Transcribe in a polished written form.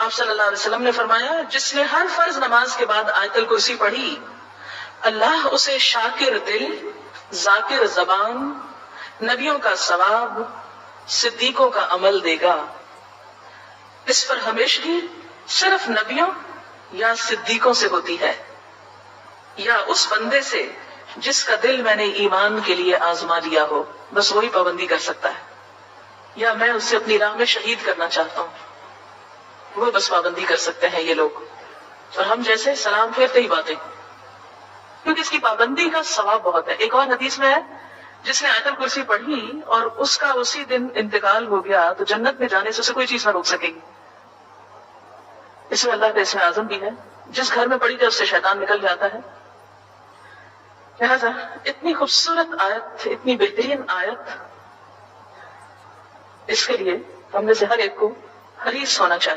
آپ صلی اللہ علیہ وسلم نے فرمایا جس نے ہر فرض نماز کے بعد آیت الکرسی پڑھی اللہ اسے شاکر دل، ذاکر زبان، نبیوں کا ثواب، صدیقوں کا عمل دے گا۔ اس پر ہمیشگی صرف نبیوں یا صدیقوں سے ہوتی ہے، یا اس بندے سے جس کا دل میں نے ایمان کے لیے آزما لیا ہو، بس وہی پابندی کر سکتا ہے، یا میں اسے اپنی راہ میں شہید کرنا چاہتا ہوں، وہ بس پابندی کر سکتے ہیں یہ لوگ، اور ہم جیسے سلام پھیرتے ہی باتیں، کیونکہ اس کی پابندی کا ثواب بہت ہے۔ ایک اور حدیث میں ہے جس نے آیت الکرسی پڑھی اور اس کا اسی دن انتقال ہو گیا تو جنت میں جانے سے اسے کوئی چیز نہ روک سکے گی۔ اس میں اللہ کا اسم اعظم بھی ہے، جس گھر میں پڑھی جائے اس سے شیطان نکل جاتا ہے۔ لہذا اتنی خوبصورت آیت، اتنی بہترین آیت، اس کے لیے ہم میں سے ہر ایک کو حریص ہونا چاہیے۔